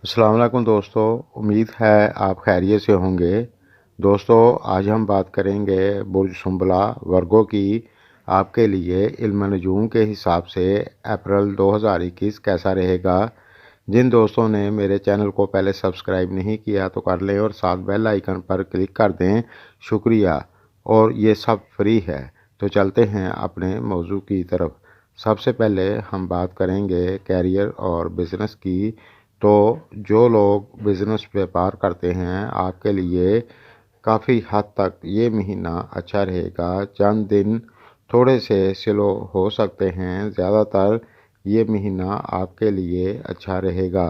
अस्सलाम वालेकुम दोस्तों, उम्मीद है आप खैरियत से होंगे। दोस्तों, आज हम बात करेंगे बुर्ज सुंबला वर्गो की। आपके लिए इल्म नजूम के हिसाब से अप्रैल 2021 कैसा रहेगा। जिन दोस्तों ने मेरे चैनल को पहले सब्सक्राइब नहीं किया तो कर लें और साथ बेल आइकन पर क्लिक कर दें, शुक्रिया। और ये सब फ्री है। तो चलते हैं अपने मौजू की तरफ। सबसे पहले हम बात करेंगे कैरियर और बिज़नेस की। तो जो लोग बिज़नेस व्यापार करते हैं, आपके लिए काफ़ी हद तक ये महीना अच्छा रहेगा। चंद दिन थोड़े से स्लो हो सकते हैं, ज़्यादातर ये महीना आपके लिए अच्छा रहेगा।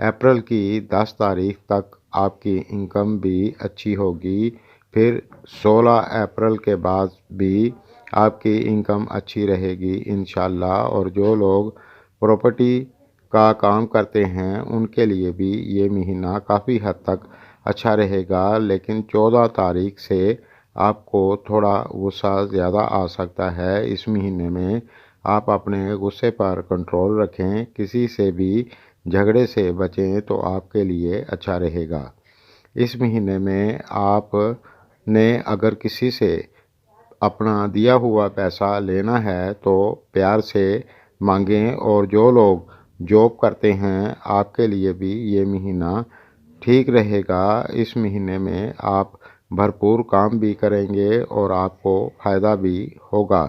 अप्रैल की 10 तारीख तक आपकी इनकम भी अच्छी होगी। फिर 16 अप्रैल के बाद भी आपकी इनकम अच्छी रहेगी इंशाल्लाह। और जो लोग प्रॉपर्टी का काम करते हैं, उनके लिए भी ये महीना काफ़ी हद तक अच्छा रहेगा। लेकिन 14 तारीख से आपको थोड़ा गुस्सा ज़्यादा आ सकता है। इस महीने में आप अपने गुस्से पर कंट्रोल रखें, किसी से भी झगड़े से बचें तो आपके लिए अच्छा रहेगा। इस महीने में आपने अगर किसी से अपना दिया हुआ पैसा लेना है तो प्यार से मांगें। और जो लोग जॉब करते हैं, आपके लिए भी ये महीना ठीक रहेगा। इस महीने में आप भरपूर काम भी करेंगे और आपको फ़ायदा भी होगा।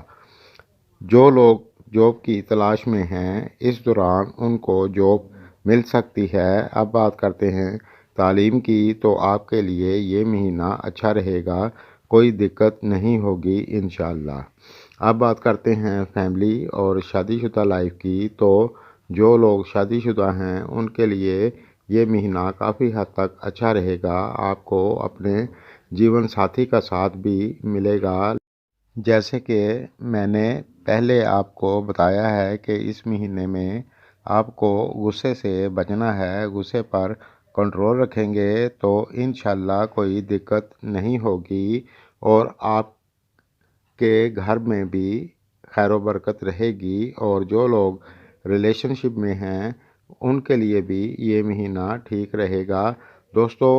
जो लोग जॉब की तलाश में हैं, इस दौरान उनको जॉब मिल सकती है। अब बात करते हैं तालीम की। तो आपके लिए ये महीना अच्छा रहेगा, कोई दिक्कत नहीं होगी इंशाल्लाह। अब बात करते हैं फैमिली और शादीशुदा लाइफ की। तो जो लोग शादीशुदा हैं, उनके लिए ये महीना काफ़ी हद तक अच्छा रहेगा। आपको अपने जीवन साथी का साथ भी मिलेगा। जैसे कि मैंने पहले आपको बताया है कि इस महीने में आपको गुस्से से बचना है। गुस्से पर कंट्रोल रखेंगे तो इंशाल्लाह कोई दिक्कत नहीं होगी और आपके घर में भी खैर व बरकत रहेगी। और जो लोग रिलेशनशिप में हैं, उनके लिए भी ये महीना ठीक रहेगा। दोस्तों,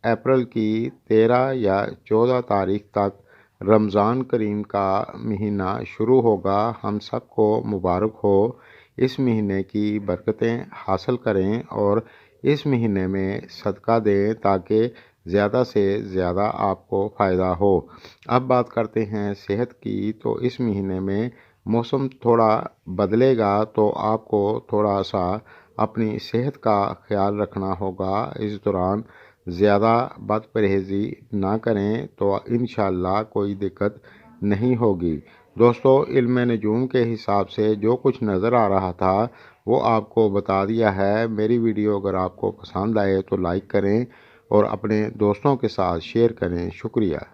अप्रैल की 13 या 14 तारीख तक रमज़ान करीम का महीना शुरू होगा। हम सबको मुबारक हो। इस महीने की बरकतें हासिल करें और इस महीने में सदका दें ताकि ज़्यादा से ज़्यादा आपको फ़ायदा हो। अब बात करते हैं सेहत की। तो इस महीने में मौसम थोड़ा बदलेगा, तो आपको थोड़ा सा अपनी सेहत का ख्याल रखना होगा। इस दौरान ज़्यादा बद परहेज़ी ना करें तो इंशाल्लाह कोई दिक्कत नहीं होगी। दोस्तों, इल्म नजूम के हिसाब से जो कुछ नज़र आ रहा था वो आपको बता दिया है। मेरी वीडियो अगर आपको पसंद आए तो लाइक करें और अपने दोस्तों के साथ शेयर करें। शुक्रिया।